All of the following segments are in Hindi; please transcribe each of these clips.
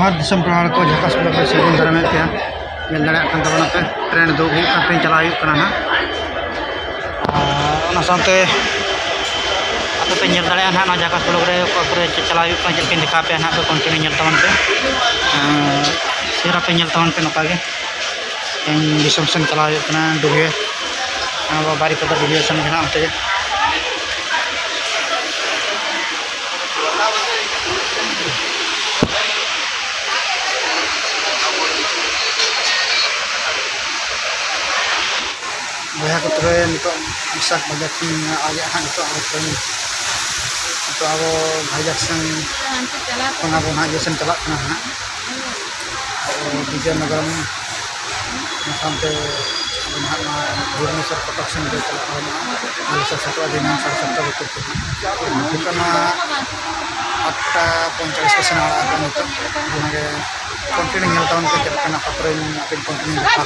जोहार दिसम टोला को झकास ब्लॉक में सेगुन दाराम पे मिल दाड़ा कान तबना पे ट्रेन दो हुई का ट्रेन चला हुई करना ना साथे आप पे मिल दाड़ा ना झकास ब्लॉक रे को पूरे चला हुई का जल्दी दिखा पे ना पे कंटिन्यू मिल तबन पे सिरा पे मिल तबन पे नपा के इन दिसम सन चला हुई करना दुगे अब बारी पता वीडियो सन बना होते बया को ट्रेन नितो विशाख बजाक आगे हाँ नितो ट्रेन तो अब भाईजाक सन अब ना जैसे चला हाँ विजयनगर में सामते भुवनेश्वर कटक सन चला सत्तर दिन 7:30 8टा 45 के सेना कंटिन्यू हेल्थन पे चलना ट्रेन कंटिन्यू देखा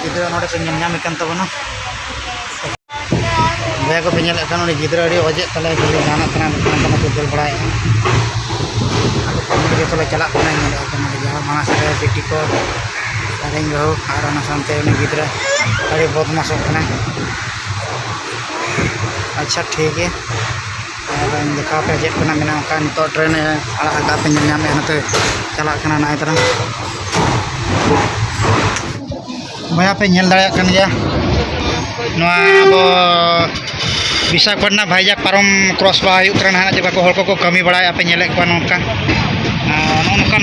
गिद्रा नोड़े पे नाम तबना बया को पे गिद्रा अजे तले जाना दल बड़ाए जो चला जहाँ मानस बेटी को रें बहू और सामते गिद्रा बदमाशों अच्छा ठीक है देखा पे चेकना मेना नित ट्रेन आड़ा पे नाम नते चला नाई तरह बया पे दाड़ा गया अब विशाखापट्टनम भाईजाक पारम क्रॉस बा ना जब को कमी बड़ा पे नौका नौका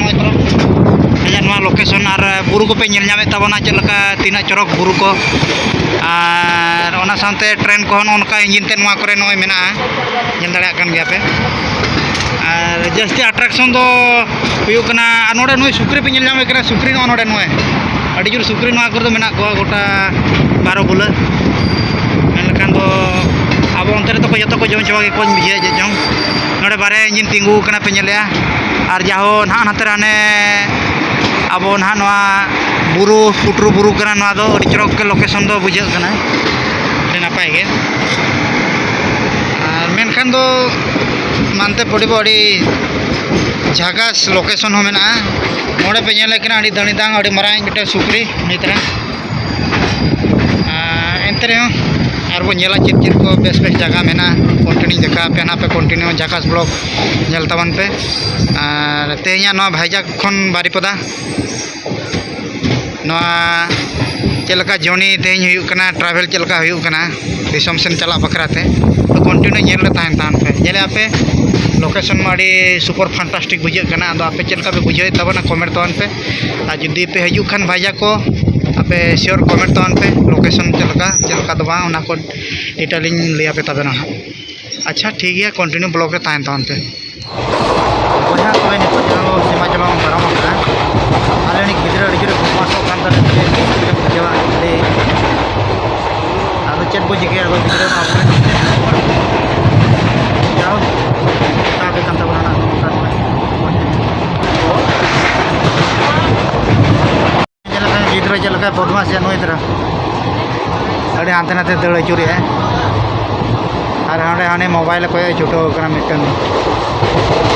भाईजाक लोकेशन और बुरु को पे तबना चलका तीना चरक बुरु को और सामते ट्रेन को नौका इंजिन ते करे नॉय मेना दाड़ा गया पे और जस्ती अट्रैक्शन दो हुयुकना नोडे नोय सुक्री पे नाम सुक्री नोडे नोय अड़ी जोर सुक्री नवा कर मेना को गोटा 12 बुला मेनखान दो अब अंतर तो जो को जम चाबा को बुझे जे जम नोडे बारे इंजिन तिंगू कना पे नेले और जाहो ना हाते राने अब ना नवा बुरु पुटरू बुरु कना नवा दो अड़ी चरक के लोकेशन दो बुझे कना नापाय गे और मेनखान दो मानते पड़ो अड़ी झागास लोकेशन हो मेना नोड़े पे अड़ी दणीदांग अड़ी मारांग मिटे सुक्री उनी तरह एंते और वो चेक चेक को बेस बेस जगह मेना कंटिन्यू देखा पे ना पे कंटिन्यू झाकास ब्लॉक नेल तबन पे और तेहना नवा भाईजाक खन बारीपदा नवा चलका जर्नी तेहन हुयुकना ट्रैवल चलका हुयुकना दिसम सेन चला बकराते तो कंटिन्यू नेल तान पे जेले आपे लोकेशन में अड़ी सुपर फैंटास्टिक बुझे आपे चलका पे बुझे तबना कमेंट तबन पे और जुदी पे हजू खान भाईजाक को आपे श्योर कमेंट तबन पे लोकेशन चलका दो को डिटेल लिया पे तबना अच्छा ठीक है कंटिन्यू ब्लॉग रे तान तबन पे बया तबे नितो जो सीमा चला पारम आले गिद्रा अड़ी जोरे बदमाशों कान तले बुझेवा आदो चेक बो जिके आगो गिद्रा जाओ ताके कान तबना गिद्रा चलका बदमाश नुई तरह अड़ी हाते नाते दड़ अचुरी है और हाँ हाँ मोबाइल को छुटो मिटन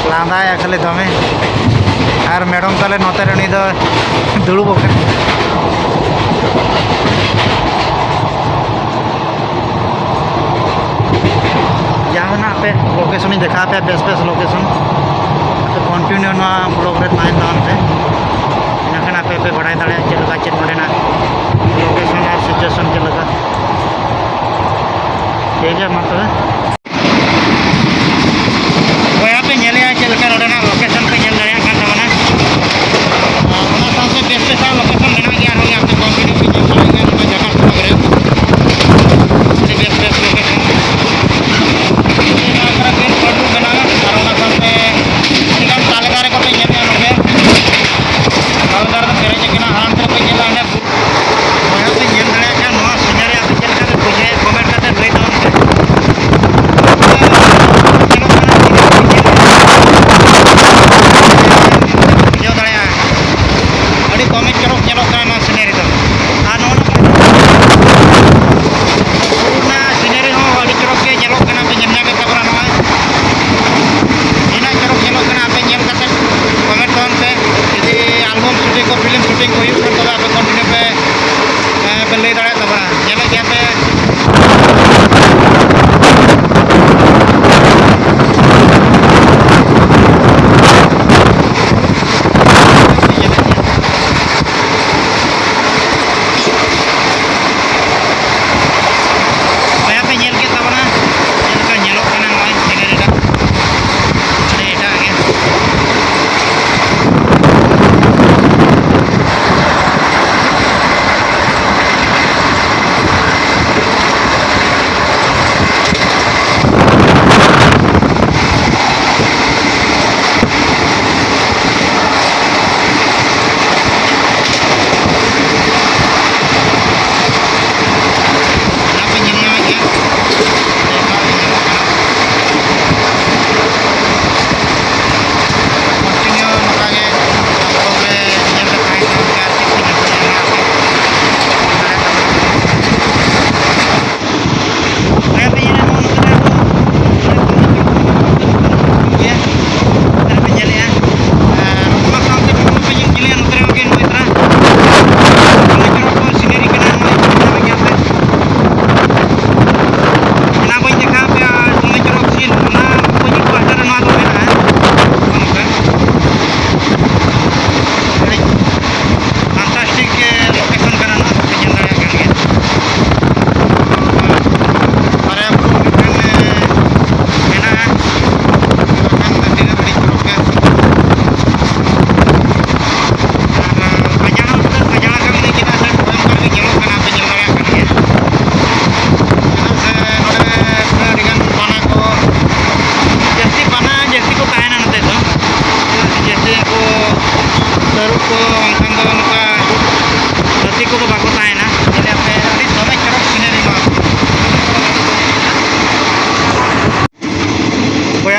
लादाया खाली दमे और मैडम ताले नोते उनी दुड़ूब जहाँ ना पे लोकेशन देखा पे base base location continue blog रे तान पे इनाखान आपे पे बड़ा दाड़ा चलका चेक नोडेना लोकेशन और सिचुएशन चलका ठीक है मतलब बया पे चलका नोडेना लोकेशन पे दाड़ा तबना साथ बेस बेस लोकेशन मेना गया हो आपे कंटिन्यू जगह प्रोग्राम बेस बेस लोकेशन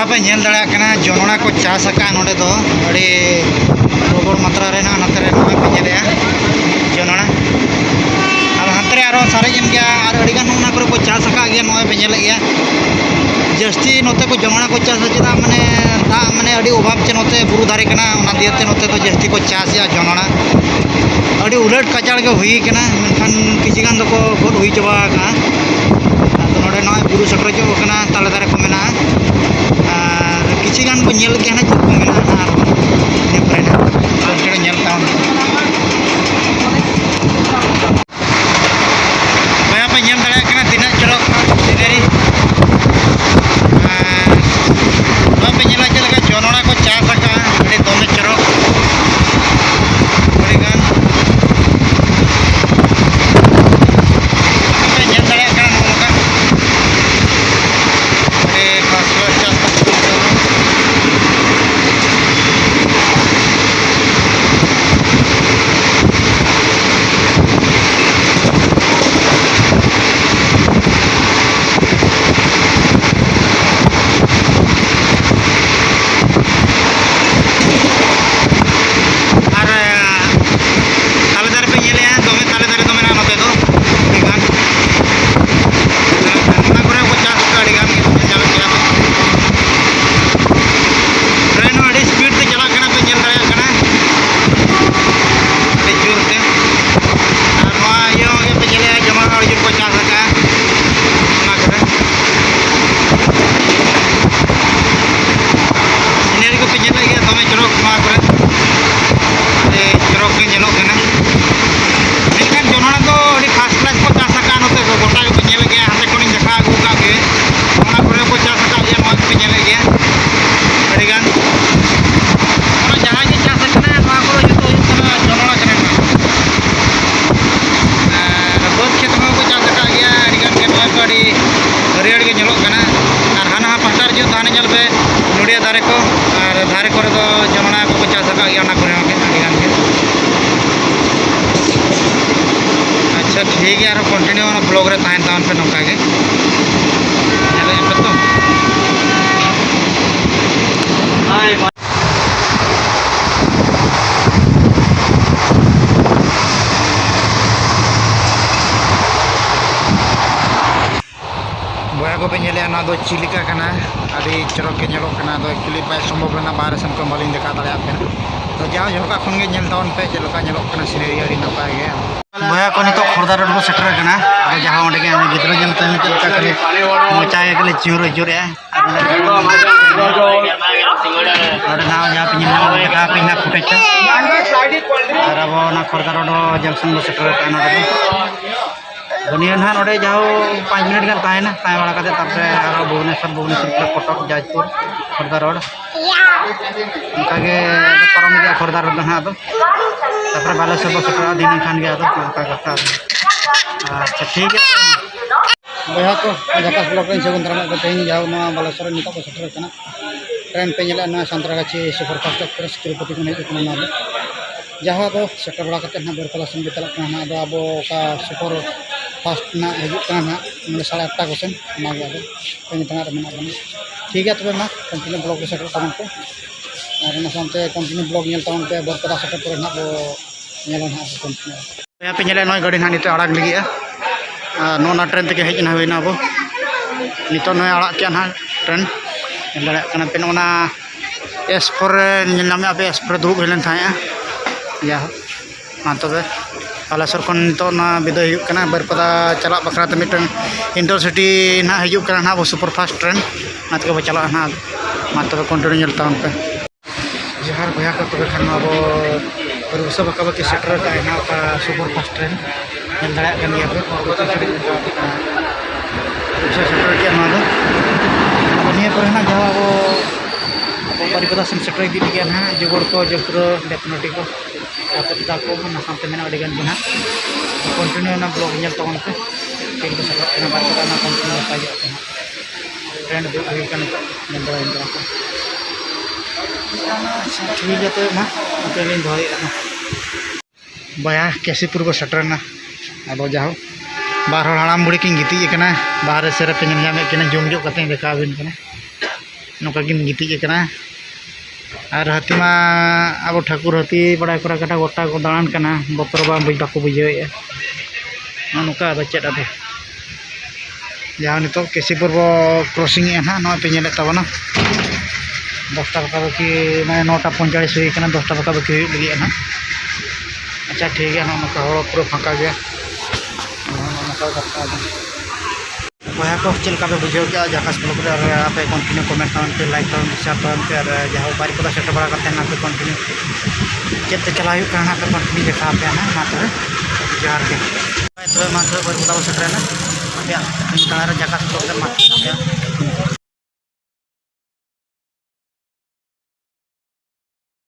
ᱵᱚᱭᱦᱟ ᱯᱮ ᱧᱮᱞ ᱫᱟᱲᱮᱭᱟᱜ ᱠᱟᱱᱟ ᱡᱚᱱᱚᱲᱟ ᱠᱚ ᱪᱟᱥ ᱟᱠᱟᱫ ᱱᱚᱰᱮ ᱫᱚ ᱟᱹᱰᱤ ᱯᱨᱚᱵᱚᱞ ᱢᱟᱛᱨᱟ ᱨᱮ ᱱᱚᱛᱮ ᱨᱮ ᱱᱚᱜᱼᱚᱭ ᱯᱮ ᱧᱮᱞᱮᱜᱼᱟ ᱡᱚᱱᱚᱲᱟ ᱟᱨ ᱦᱟᱱᱛᱮ ᱨᱮ ᱟᱨᱚ ᱥᱟᱨᱮᱡ ᱮᱱ ᱜᱮᱭᱟ ᱟᱨ ᱟᱹᱰᱤᱜᱟᱱ ᱚᱱᱟ ᱠᱚᱨᱮ ᱠᱚ ᱪᱟᱥ ᱟᱠᱟᱫ ᱜᱮᱭᱟ ᱱᱚᱜᱼᱚᱭ ᱯᱮ ᱧᱮᱞᱮᱫ ᱜᱮᱭᱟ ᱡᱟᱹᱥᱛᱤ ᱱᱚᱛᱮ ᱠᱚ ᱡᱚᱱᱚᱲᱟ ᱠᱚ ᱪᱟᱥᱟ ᱪᱮᱫᱟᱜ ᱢᱟᱱᱮ ᱫᱟᱜ ᱢᱟᱱᱮ ᱟᱹᱰᱤ ᱚᱵᱷᱟᱵ ᱪᱮ ᱱᱚᱛᱮ ᱵᱩᱨᱩ ᱫᱷᱟᱨᱮ ᱠᱟᱱᱟ ᱚᱱᱟ ᱫᱤᱭᱮᱛᱮ ᱱᱚᱛᱮ ᱫᱚ ᱡᱟᱹᱥᱛᱤ ᱠᱚ ᱪᱟᱥᱮᱜᱼᱟ ᱡᱚᱱᱚᱲᱟ ᱟᱹᱰि ᱩᱞᱟᱹᱴ ᱠᱟᱪᱟᱲ ᱜᱮ ᱦᱩᱭ ᱠᱟᱱᱟ ᱢᱮᱱᱠᱷᱟन ᱠᱤᱪᱷᱩ ᱜᱟᱱ ᱫᱚᱠᱚ ᱜᱚᱫ ᱦᱩᱭ ᱪᱟᱵᱟ ᱟᱠᱟᱜᱼᱟ ᱟᱫᱚ ᱱᱚᱰᱮ ᱱᱚᱜᱼᱚᱭ ᱵᱩᱨᱩ ᱥᱮᱴᱮᱨᱚᱜ ᱠᱟᱱᱟ ᱛᱟᱞᱮ ᱫᱟᱨᱮ ᱠᱚ ᱢᱮᱱᱟᱜᱼᱟ ᱟᱨ ᱠᱤᱪᱷᱩ ᱜᱟᱱ ᱠᱚ ᱧᱮᱞ ᱜᱮᱭᱟ ᱪᱮᱫ ᱠᱚ ᱢᱮᱱᱟᱜᱼᱟ ᱟᱨ ᱤᱱᱟᱹ ᱯᱚᱨᱮ ᱱᱟᱦᱟᱜ ᱧᱮᱞ ᱛᱟᱵᱚᱱ ᱵᱚᱭᱦᱟ ᱯᱮ ᱧᱮᱞ ᱫᱟᱲᱮᱭᱟᱜ ᱠᱟᱱᱟ ᱛᱤᱱᱟᱹᱜ ᱪᱚᱨᱚᱠ ᱥᱤᱱᱟᱨᱤ ᱱᱚᱣᱟ ᱯᱮ ᱧᱮᱞᱟ ᱪᱮᱫ ᱞᱮᱠᱟ ᱡᱚᱱᱚᱲᱟ ᱠᱚ ᱪᱟᱥ ᱟᱠᱟᱫᱼᱟ ᱟᱹᱰᱤ ᱫᱚᱢᱮ ᱪᱚᱨᱚᱠ ᱟᱹᱰᱤᱜᱟᱱ ᱯᱮ ᱧᱮᱞ ᱫᱟᱲᱮᱭᱟᱜ ᱠᱟᱱᱟ ᱱᱚᱜᱼᱚ ᱱᱚᱝᱠᱟ ᱟᱹᱰᱤ ᱠᱷᱟᱥ ᱪᱟᱥ ठीक है कंटिन्यू ब्लॉग रे तहन तहन पे नौका के तो बया को पे चिलिका अभी चरक के एक्चुअली पाए सम्भव लेना बाहर सेन को बाली देखा दाड़ा तो जहाँ झलका खन के पे चलका सिनेरी अभी नपाय गया बया को नित खोरदा रोड को सेटर कना जहाँ ओंडे के गिद्रा जन तन चलका खाली मोचा के चूर चूरे और ना जहाँ पे निना देखा पे ना फुटेज और अब ना खोरदा रोड जंक्शन को सेटर कना बनिया ना नोडे जाओ 5 मिनट गान ताहे ना ताहे वाला कते तापरे आरो भुवनेश्वर कटक जाजपुर खोरदा रोड उनका के परम गया खोरदा रोड ना दो तापरे बालेश्वर को सेटर दिन खान गया तो उनका कथा अच्छा ठीक है बया को जकास ब्लॉक रे सेवन तरह को तेन जाओ ना बालेश्वर नितो को सेटर कना ट्रेन पे नेला ना Santragachi super fast express Tirupati को नहीं कना ना जहाँ दो सेटर बड़ा कते ना बरपला सन चलक ना दो अब का सुपर फास्ट ना हजना मैं 8:30 को सेन ना गया दो ठीक है तब ना कंटिन्यू ब्लॉग को सेटर तमन पे और ना सामते कंटिन्यू ब्लॉग नेल तमन पे बरपला सेटर पर ना बो नेला ना कंटिन्यू यहाँ पे नेले नय गाड़ी ना नितो आड़ाग लगी नोना ट्रेन तक हेजना होइना अब नितो नय आड़ा के ना ट्रेन लड़ा कना पे नोना S4 नामे पे S4 दुरुब हेलन थाया या हाँ तब बालेश्वर खन नितो ना विदाय हुकना बरपदा चला बखरा ते मिटन इंटरसिटी ना हजुकना ना सुपर फास्ट ट्रेन ना तक चला ना मा तब कंटिन्यू नेल ताउन पे जहार भया को तब खान अब रुसा बका बकी सेटर का ना का सुपर फास्ट ट्रेन नेल दाड़ा कन गया पे सेटर के ना दो निया पर ना जहां अब परिपदा सेन सेटर दी गया ना जोगड़ को जपुर डेफिनेटली को पत्रिका को ना सामते मेना अडिगान बना कंटिन्यू ना ब्लॉग नेल तवन पे ठीक तो सेटर ना बात ना कंटिन्यू पाई ट्रेंड दे हुई कन नेल दाड़ा इंद्रा को अच्छा ठीक है तो ना तेलिन धोई ना बया केसीपुर को सेटर ना अब जाओ बाहर हड़ाम बुढ़ी की गिती बाहर से पे नामे जुम जो कते देखा बिन नौका गिन गितिज कना और हाथी मा अब ठाकुर हाथी बड़ा करा कटा गोटा को दाड़ान कना बतर बा बाको बुझे नौका चेद अब जहाँ नित केसीपुर बो क्रॉसिंग ना ना पे नेले तबना 10टा बका बाकी मैं 9टा 45 हुई 10टा बका बाकी लगे ना अच्छा ठीक है नौका पूरा फाँका गया वह को चलका पे बुझे क्या जकास ब्लॉग रे आप कंटिन्यू कमेंट पे लाइक शेयर पे और जहाँ बारी को सेट बड़ा करते हैं पे कंटिन्यू चलते चला पे कंटिन्यू देखा पे ना तो जोहार के तो बारी को सेटना जकास ब्लॉग